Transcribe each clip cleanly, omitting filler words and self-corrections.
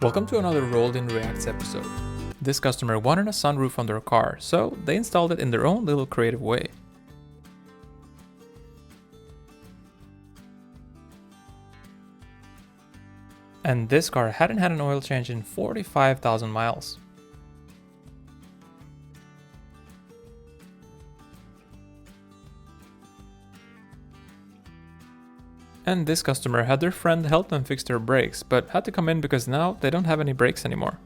Welcome to another Rolled in Reacts episode. This customer wanted a sunroof on their car, so they installed it in their own little creative way. And this car hadn't had an oil change in 45,000 miles. And this customer had their friend help them fix their brakes, but had to come in because now they don't have any brakes anymore.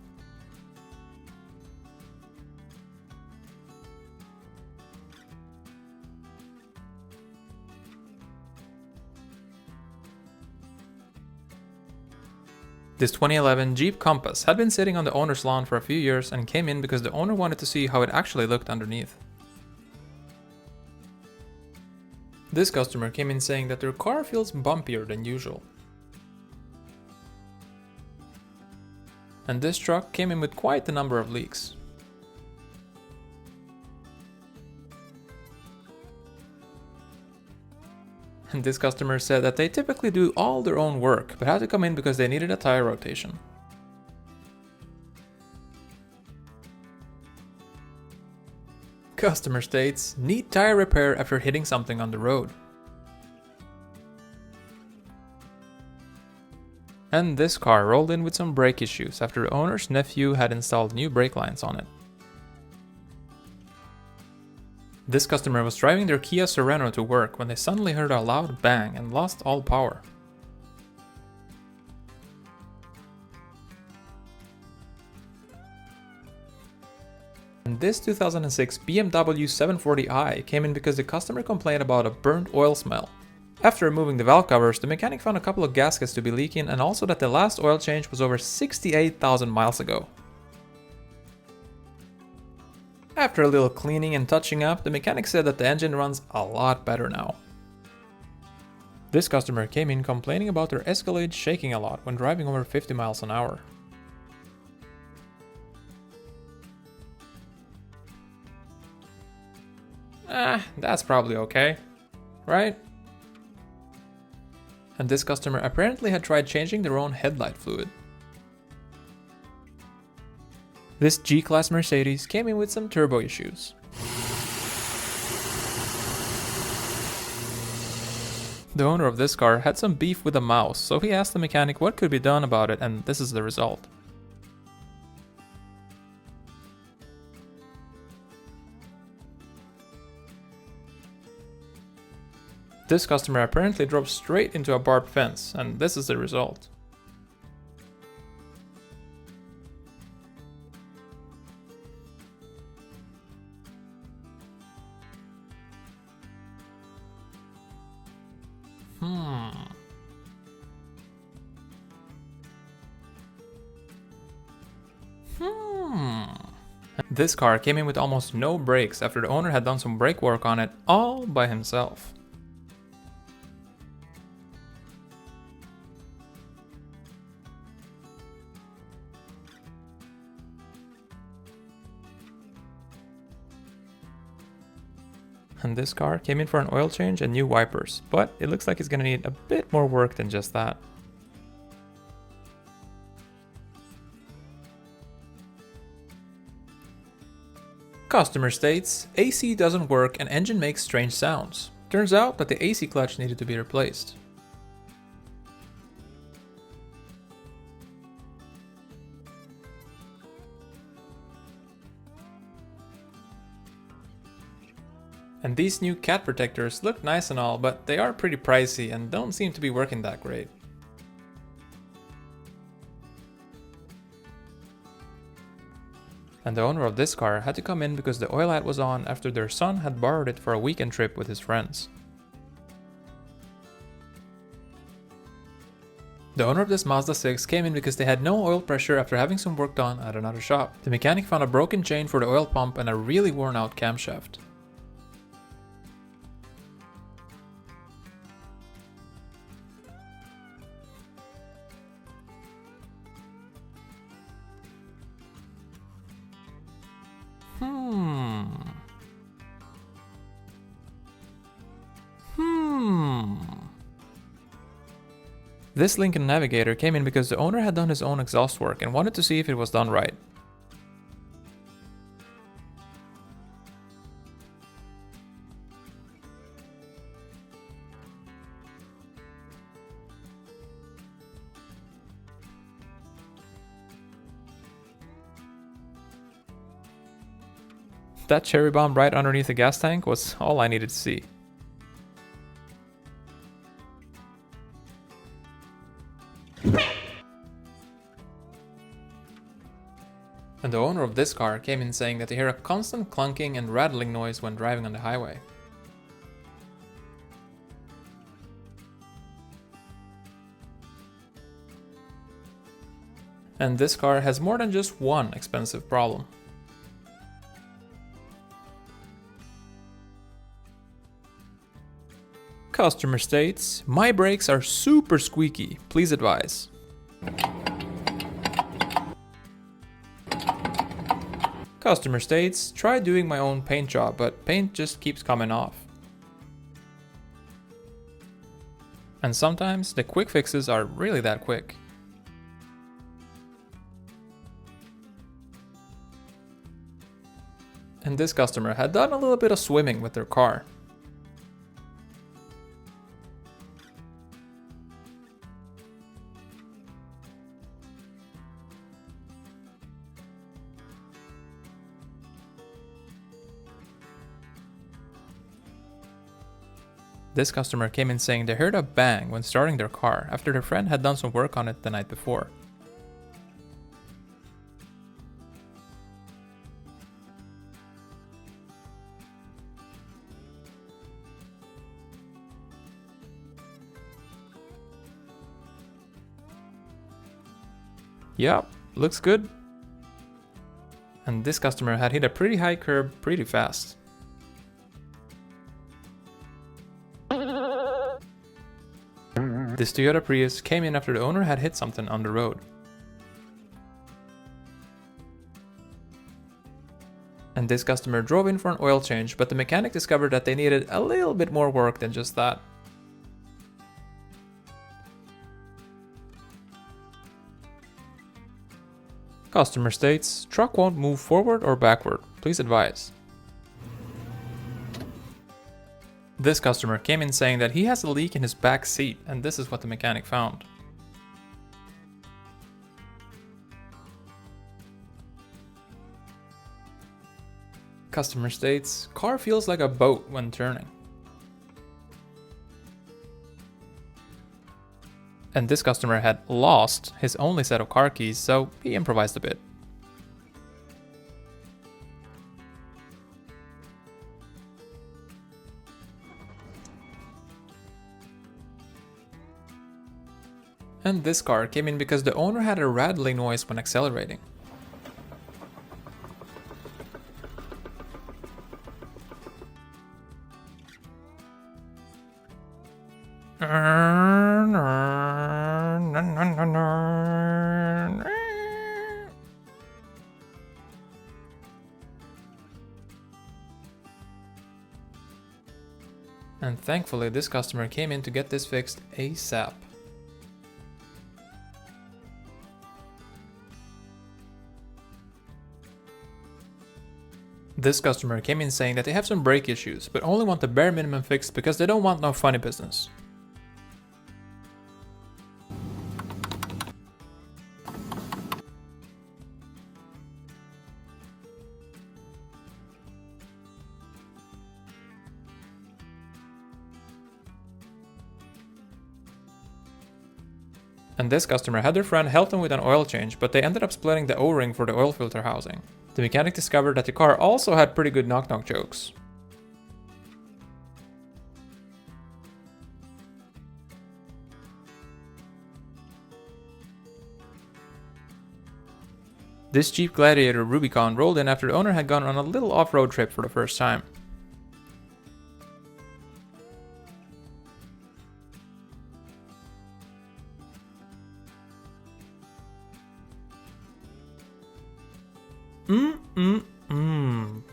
This 2011 Jeep Compass had been sitting on the owner's lawn for a few years and came in because the owner wanted to see how it actually looked underneath. This customer came in saying that their car feels bumpier than usual. And this truck came in with quite a number of leaks. And this customer said that they typically do all their own work, but had to come in because they needed a tire rotation. Customer states, need tire repair after hitting something on the road. And this car rolled in with some brake issues after the owner's nephew had installed new brake lines on it. This customer was driving their Kia Sorento to work when they suddenly heard a loud bang and lost all power. And this 2006 BMW 740i came in because the customer complained about a burnt oil smell. After removing the valve covers, the mechanic found a couple of gaskets to be leaking and also that the last oil change was over 68,000 miles ago. After a little cleaning and touching up, the mechanic said that the engine runs a lot better now. This customer came in complaining about their Escalade shaking a lot when driving over 50 miles an hour. That's probably okay, right? And this customer apparently had tried changing their own headlight fluid. This G-Class Mercedes came in with some turbo issues. The owner of this car had some beef with a mouse, so he asked the mechanic what could be done about it, and this is the result. This customer apparently drove straight into a barbed fence, and this is the result. This car came in with almost no brakes after the owner had done some brake work on it all by himself. And this car came in for an oil change and new wipers, but it looks like it's gonna need a bit more work than just that. Customer states, AC doesn't work and engine makes strange sounds. Turns out that the AC clutch needed to be replaced. And these new cat protectors look nice and all, but they are pretty pricey and don't seem to be working that great. And the owner of this car had to come in because the oil light was on after their son had borrowed it for a weekend trip with his friends. The owner of this Mazda 6 came in because they had no oil pressure after having some work done at another shop. The mechanic found a broken chain for the oil pump and a really worn out camshaft. This Lincoln Navigator came in because the owner had done his own exhaust work and wanted to see if it was done right. That cherry bomb right underneath the gas tank was all I needed to see. And the owner of this car came in saying that they hear a constant clunking and rattling noise when driving on the highway. And this car has more than just one expensive problem. Customer states, "My brakes are super squeaky, please advise." Customer states, "Try doing my own paint job, but paint just keeps coming off." And sometimes the quick fixes are really that quick. And this customer had done a little bit of swimming with their car. This customer came in saying they heard a bang when starting their car after their friend had done some work on it the night before. Yep, looks good. And this customer had hit a pretty high curb pretty fast. This Toyota Prius came in after the owner had hit something on the road. And this customer drove in for an oil change, but the mechanic discovered that they needed a little bit more work than just that. Customer states, "Truck won't move forward or backward, please advise." This customer came in saying that he has a leak in his back seat, and this is what the mechanic found. Customer states, "Car feels like a boat when turning." And this customer had lost his only set of car keys, so he improvised a bit. And this car came in because the owner had a rattling noise when accelerating. And thankfully this customer came in to get this fixed ASAP. This customer came in saying that they have some brake issues, but only want the bare minimum fixed because they don't want no funny business. And this customer had their friend help them with an oil change, but they ended up splitting the O-ring for the oil filter housing. The mechanic discovered that the car also had pretty good knock-knock jokes. This Jeep Gladiator Rubicon rolled in after the owner had gone on a little off-road trip for the first time.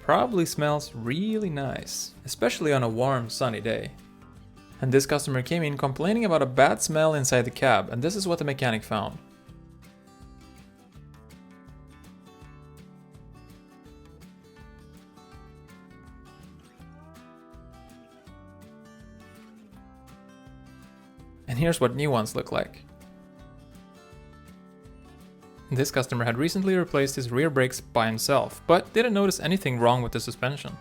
Probably smells really nice, especially on a warm, sunny day. And this customer came in complaining about a bad smell inside the cab, and this is what the mechanic found. And here's what new ones look like. This customer had recently replaced his rear brakes by himself, but didn't notice anything wrong with the suspension.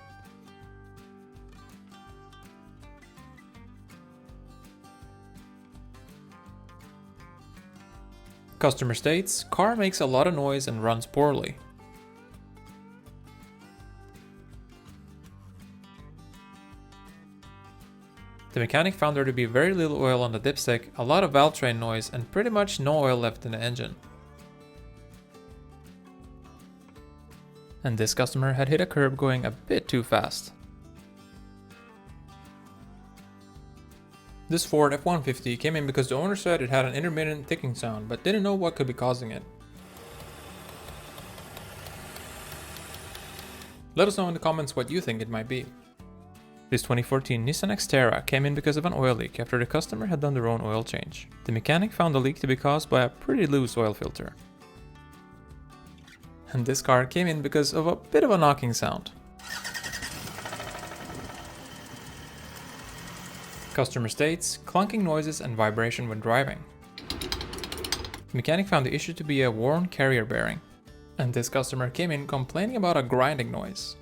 Customer states, car makes a lot of noise and runs poorly. The mechanic found there to be very little oil on the dipstick, a lot of valve train noise, and pretty much no oil left in the engine. And this customer had hit a curb going a bit too fast. This Ford F-150 came in because the owner said it had an intermittent ticking sound, but didn't know what could be causing it. Let us know in the comments what you think it might be. This 2014 Nissan Xterra came in because of an oil leak after the customer had done their own oil change. The mechanic found the leak to be caused by a pretty loose oil filter. And this car came in because of a bit of a knocking sound. Customer states, clunking noises and vibration when driving. The mechanic found the issue to be a worn carrier bearing. And this customer came in complaining about a grinding noise.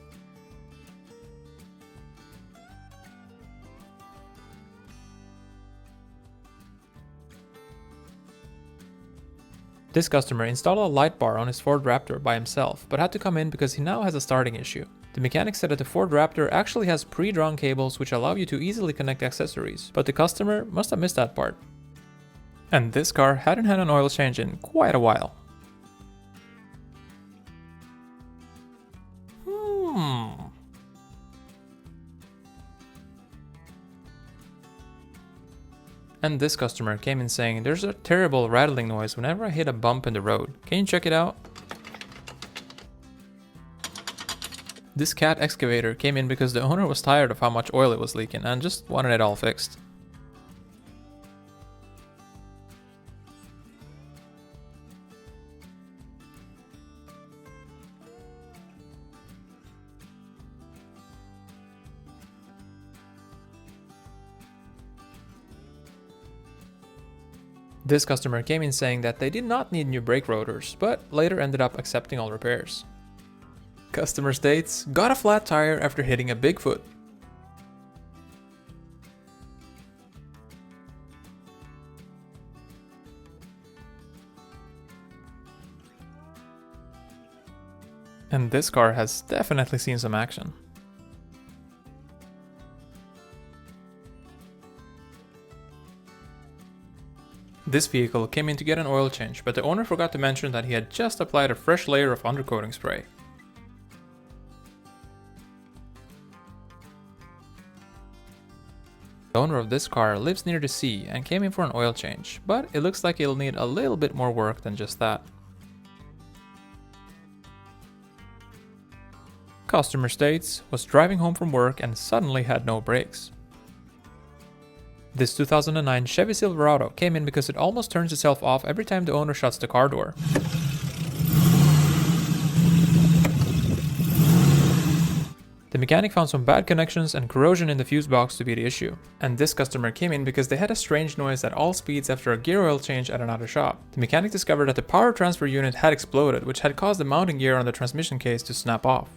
This customer installed a light bar on his Ford Raptor by himself, but had to come in because he now has a starting issue. The mechanic said that the Ford Raptor actually has pre-drawn cables which allow you to easily connect accessories, but the customer must have missed that part. And this car hadn't had an oil change in quite a while. And this customer came in saying, there's a terrible rattling noise whenever I hit a bump in the road. Can you check it out? This cat excavator came in because the owner was tired of how much oil it was leaking and just wanted it all fixed. This customer came in saying that they did not need new brake rotors, but later ended up accepting all repairs. Customer states, got a flat tire after hitting a Bigfoot. And this car has definitely seen some action. This vehicle came in to get an oil change, but the owner forgot to mention that he had just applied a fresh layer of undercoating spray. The owner of this car lives near the sea and came in for an oil change, but it looks like it'll need a little bit more work than just that. Customer states, was driving home from work and suddenly had no brakes. This 2009 Chevy Silverado came in because it almost turns itself off every time the owner shuts the car door. The mechanic found some bad connections and corrosion in the fuse box to be the issue. And this customer came in because they had a strange noise at all speeds after a gear oil change at another shop. The mechanic discovered that the power transfer unit had exploded, which had caused the mounting gear on the transmission case to snap off.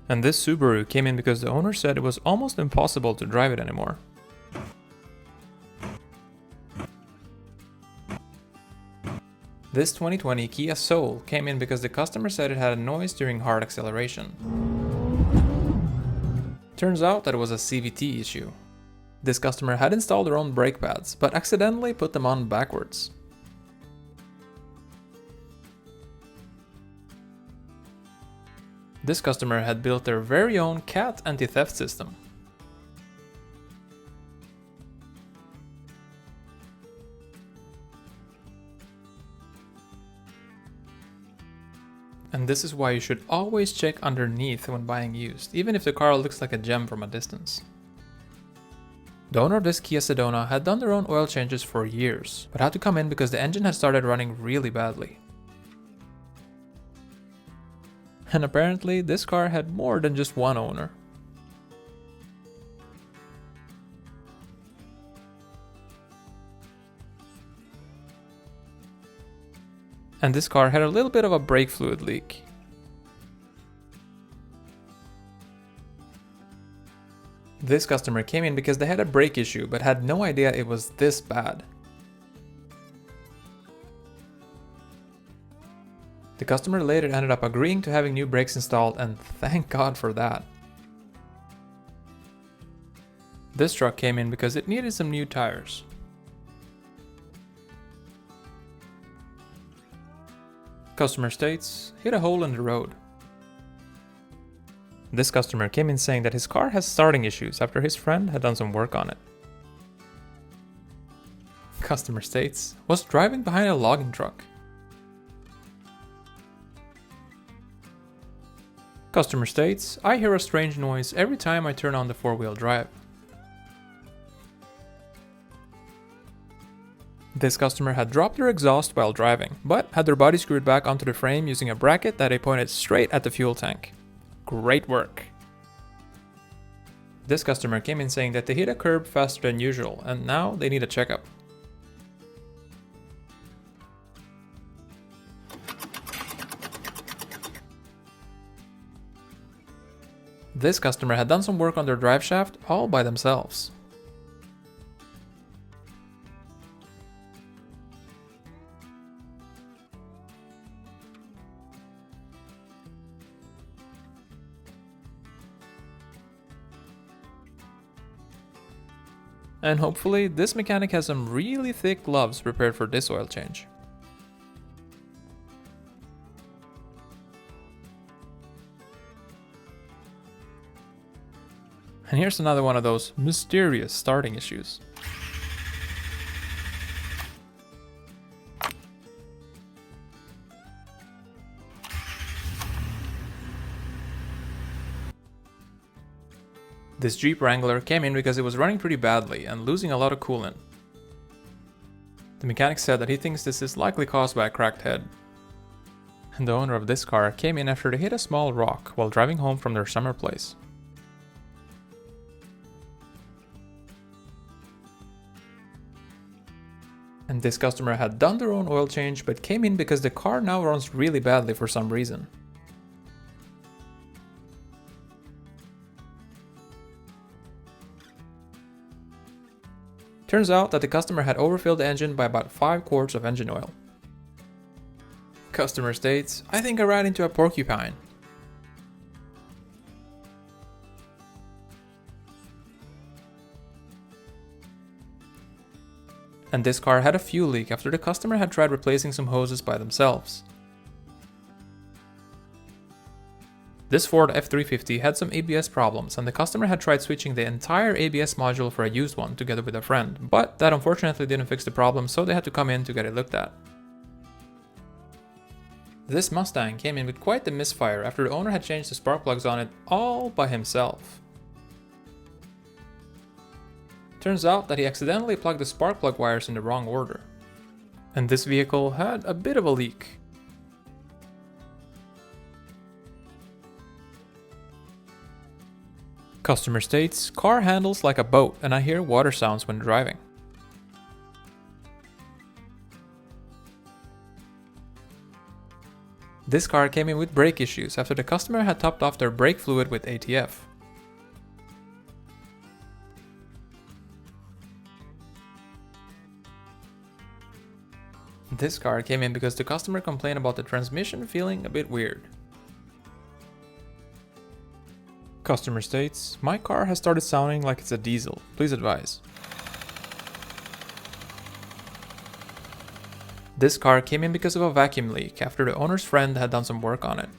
And this Subaru came in because the owner said it was almost impossible to drive it anymore. This 2020 Kia Soul came in because the customer said it had a noise during hard acceleration. Turns out that it was a CVT issue. This customer had installed their own brake pads, but accidentally put them on backwards. This customer had built their very own cat anti-theft system. And this is why you should always check underneath when buying used, even if the car looks like a gem from a distance. The owner of this Kia Sedona had done their own oil changes for years, but had to come in because the engine had started running really badly. And apparently, this car had more than just one owner. And this car had a little bit of a brake fluid leak. This customer came in because they had a brake issue but had no idea it was this bad. The customer later ended up agreeing to having new brakes installed, and thank God for that. This truck came in because it needed some new tires. Customer states, hit a hole in the road. This customer came in saying that his car has starting issues after his friend had done some work on it. Customer states, was driving behind a logging truck. Customer states, I hear a strange noise every time I turn on the four-wheel drive. This customer had dropped their exhaust while driving, but had their body screwed back onto the frame using a bracket that they pointed straight at the fuel tank. Great work. This customer came in saying that they hit a curb faster than usual, and now they need a checkup. This customer had done some work on their drive shaft all by themselves. And hopefully, this mechanic has some really thick gloves prepared for this oil change. And here's another one of those mysterious starting issues. This Jeep Wrangler came in because it was running pretty badly and losing a lot of coolant. The mechanic said that he thinks this is likely caused by a cracked head. And the owner of this car came in after they hit a small rock while driving home from their summer place. And this customer had done their own oil change but came in because the car now runs really badly for some reason. Turns out that the customer had overfilled the engine by about 5 quarts of engine oil. Customer states, I think I ran into a porcupine. And this car had a fuel leak after the customer had tried replacing some hoses by themselves. This Ford F350 had some ABS problems, and the customer had tried switching the entire ABS module for a used one together with a friend, but that unfortunately didn't fix the problem, so they had to come in to get it looked at. This Mustang came in with quite the misfire after the owner had changed the spark plugs on it all by himself. Turns out that he accidentally plugged the spark plug wires in the wrong order. And this vehicle had a bit of a leak. Customer states, car handles like a boat and I hear water sounds when driving. This car came in with brake issues after the customer had topped off their brake fluid with ATF. This car came in because the customer complained about the transmission feeling a bit weird. Customer states, my car has started sounding like it's a diesel, please advise. This car came in because of a vacuum leak after the owner's friend had done some work on it.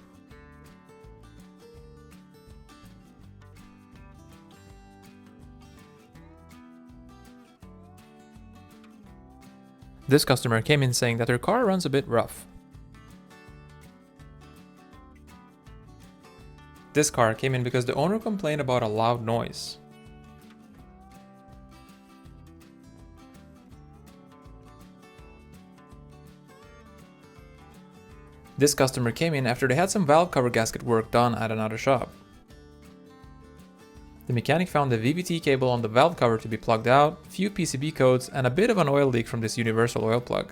This customer came in saying that their car runs a bit rough. This car came in because the owner complained about a loud noise. This customer came in after they had some valve cover gasket work done at another shop. The mechanic found the VVT cable on the valve cover to be plugged out, few PCB codes, and a bit of an oil leak from this universal oil plug.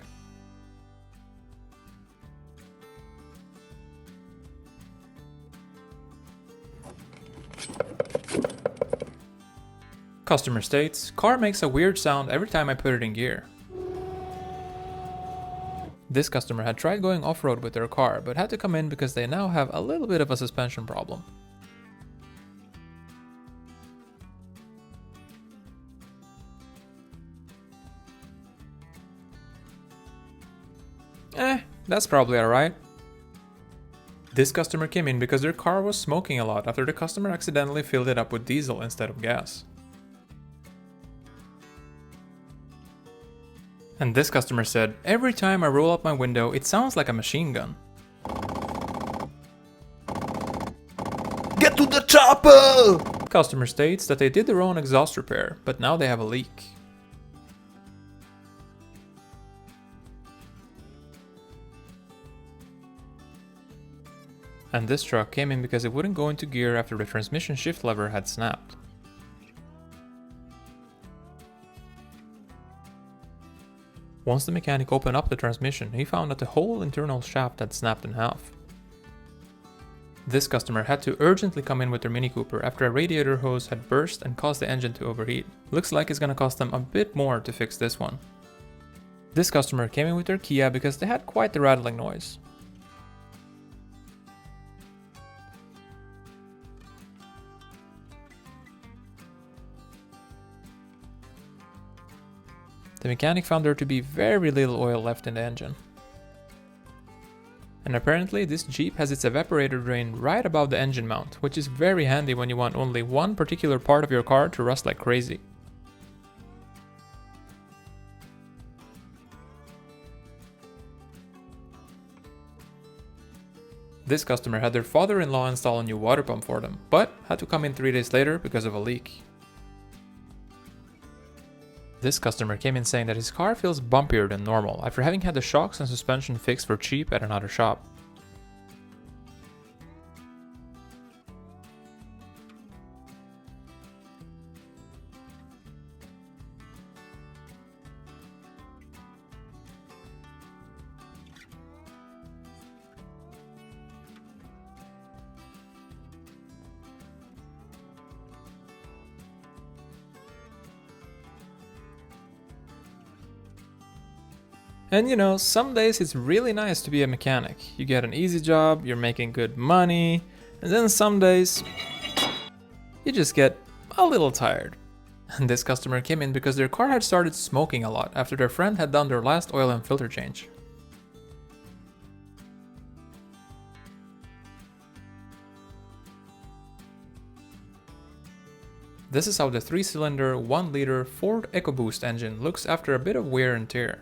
Customer states, car makes a weird sound every time I put it in gear. This customer had tried going off-road with their car, but had to come in because they now have a little bit of a suspension problem. That's probably alright. This customer came in because their car was smoking a lot after the customer accidentally filled it up with diesel instead of gas. And this customer said, every time I roll up my window, it sounds like a machine gun. Get to the chopper! Customer states that they did their own exhaust repair, but now they have a leak. And this truck came in because it wouldn't go into gear after the transmission shift lever had snapped. Once the mechanic opened up the transmission, he found that the whole internal shaft had snapped in half. This customer had to urgently come in with their Mini Cooper after a radiator hose had burst and caused the engine to overheat. Looks like it's gonna cost them a bit more to fix this one. This customer came in with their Kia because they had quite the rattling noise. The mechanic found there to be very little oil left in the engine. And apparently this Jeep has its evaporator drain right above the engine mount, which is very handy when you want only one particular part of your car to rust like crazy. This customer had their father-in-law install a new water pump for them, but had to come in 3 days later because of a leak. This customer came in saying that his car feels bumpier than normal after having had the shocks and suspension fixed for cheap at another shop. And you know, some days it's really nice to be a mechanic. You get an easy job, you're making good money, and then some days you just get a little tired. And this customer came in because their car had started smoking a lot after their friend had done their last oil and filter change. This is how the 3-cylinder, 1-liter Ford EcoBoost engine looks after a bit of wear and tear.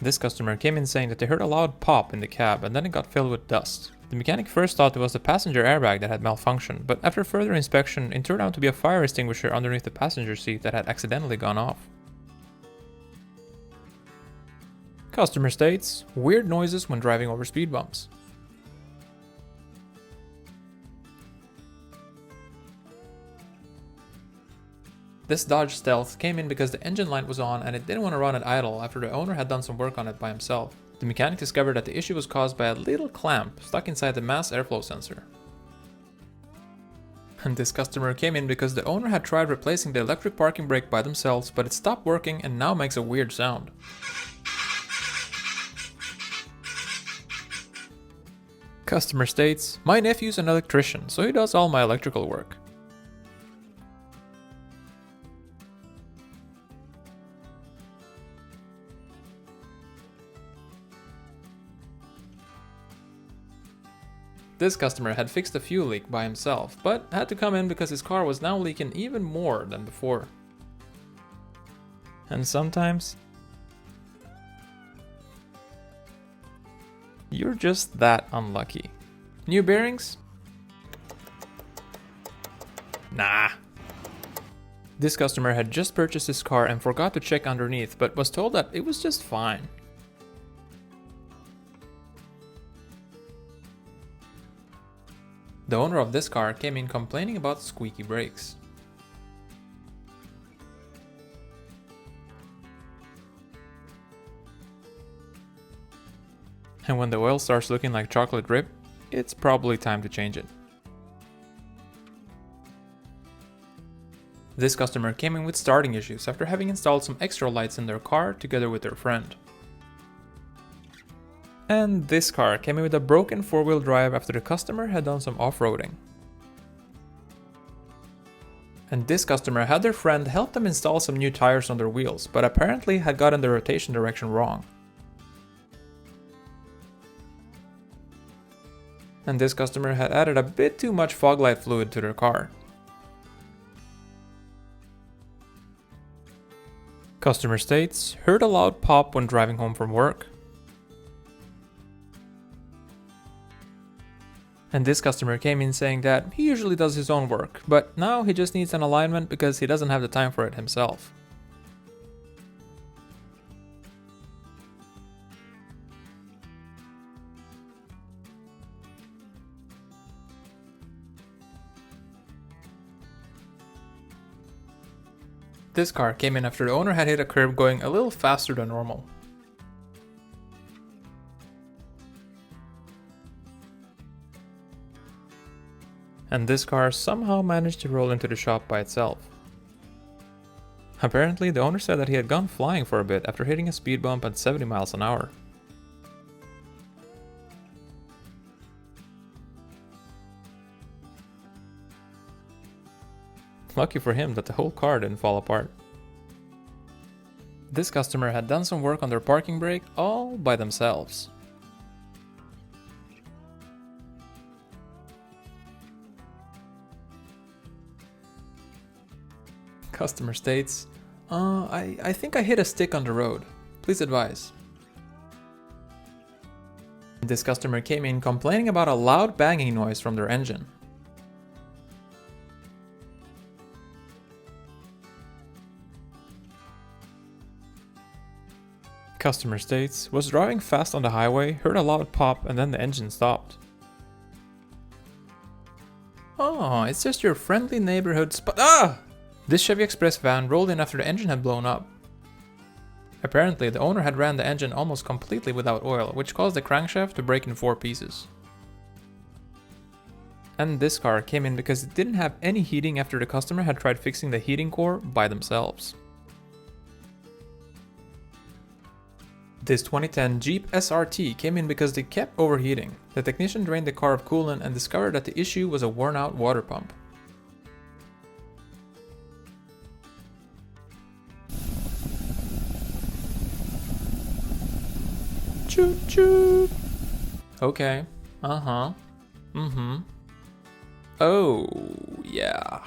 This customer came in saying that they heard a loud pop in the cab and then it got filled with dust. The mechanic first thought it was the passenger airbag that had malfunctioned, but after further inspection it turned out to be a fire extinguisher underneath the passenger seat that had accidentally gone off. Customer states, weird noises when driving over speed bumps. This Dodge Stealth came in because the engine light was on and it didn't want to run at idle after the owner had done some work on it by himself. The mechanic discovered that the issue was caused by a little clamp stuck inside the mass airflow sensor. And this customer came in because the owner had tried replacing the electric parking brake by themselves, but it stopped working and now makes a weird sound. Customer states, my nephew's an electrician, so he does all my electrical work. This customer had fixed a fuel leak by himself, but had to come in because his car was now leaking even more than before. And sometimes you're just that unlucky. New bearings? Nah. This customer had just purchased his car and forgot to check underneath, but was told that it was just fine. The owner of this car came in complaining about squeaky brakes. And when the oil starts looking like chocolate drip, it's probably time to change it. This customer came in with starting issues after having installed some extra lights in their car together with their friend. And this car came in with a broken 4-wheel drive after the customer had done some off-roading. And this customer had their friend help them install some new tires on their wheels, but apparently had gotten the rotation direction wrong. And this customer had added a bit too much fog light fluid to their car. Customer states, heard a loud pop when driving home from work. And this customer came in saying that he usually does his own work, but now he just needs an alignment because he doesn't have the time for it himself. This car came in after the owner had hit a curb going a little faster than normal. And this car somehow managed to roll into the shop by itself. Apparently, the owner said that he had gone flying for a bit after hitting a speed bump at 70 miles an hour. Lucky for him that the whole car didn't fall apart. This customer had done some work on their parking brake all by themselves. Customer states, I think I hit a stick on the road. Please advise. This customer came in complaining about a loud banging noise from their engine. Customer states, was driving fast on the highway, heard a loud pop, and then the engine stopped. Oh, it's just your friendly neighborhood This Chevy Express van rolled in after the engine had blown up. Apparently, the owner had ran the engine almost completely without oil, which caused the crankshaft to break in 4 pieces. And this car came in because it didn't have any heating after the customer had tried fixing the heating core by themselves. This 2010 Jeep SRT came in because they kept overheating. The technician drained the car of coolant and discovered that the issue was a worn-out water pump. Choo choo. Okay. Uh-huh. Mm-hmm. Oh, yeah.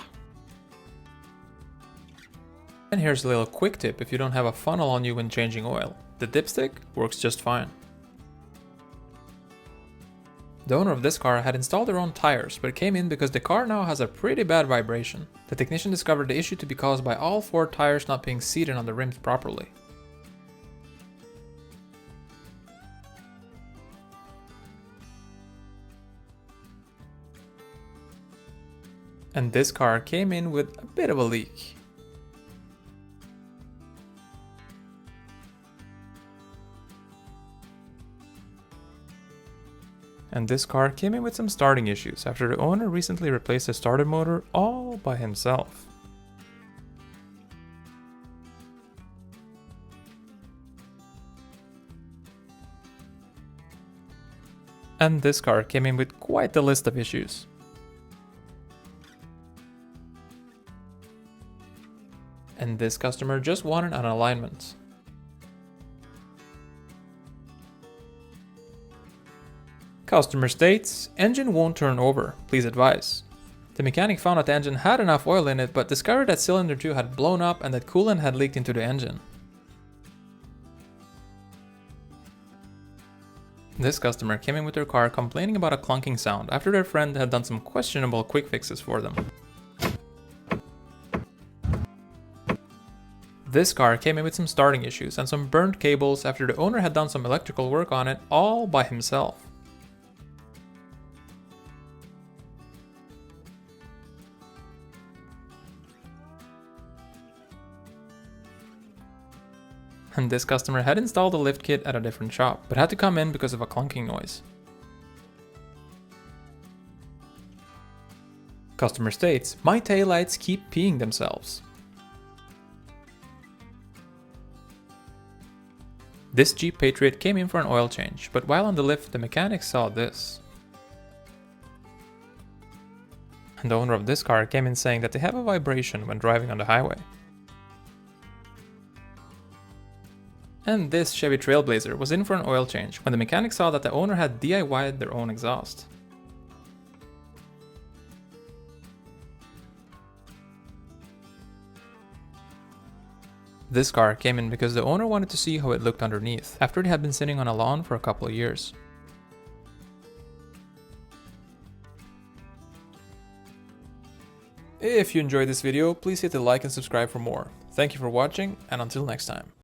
And here's a little quick tip if you don't have a funnel on you when changing oil. The dipstick works just fine. The owner of this car had installed their own tires, but it came in because the car now has a pretty bad vibration. The technician discovered the issue to be caused by all 4 tires not being seated on the rims properly. And this car came in with a bit of a leak. And this car came in with some starting issues after the owner recently replaced the starter motor all by himself. And this car came in with quite the list of issues. And this customer just wanted an alignment. Customer states, engine won't turn over, please advise. The mechanic found that the engine had enough oil in it, but discovered that cylinder 2 had blown up and that coolant had leaked into the engine. This customer came in with their car complaining about a clunking sound after their friend had done some questionable quick fixes for them. This car came in with some starting issues and some burned cables after the owner had done some electrical work on it all by himself. And this customer had installed a lift kit at a different shop, but had to come in because of a clunking noise. Customer states, "My taillights keep peeing themselves." This Jeep Patriot came in for an oil change, but while on the lift, the mechanic saw this. And the owner of this car came in saying that they have a vibration when driving on the highway. And this Chevy Trailblazer was in for an oil change when the mechanic saw that the owner had DIY'd their own exhaust. This car came in because the owner wanted to see how it looked underneath after it had been sitting on a lawn for a couple of years. If you enjoyed this video, please hit the like and subscribe for more. Thank you for watching, and until next time.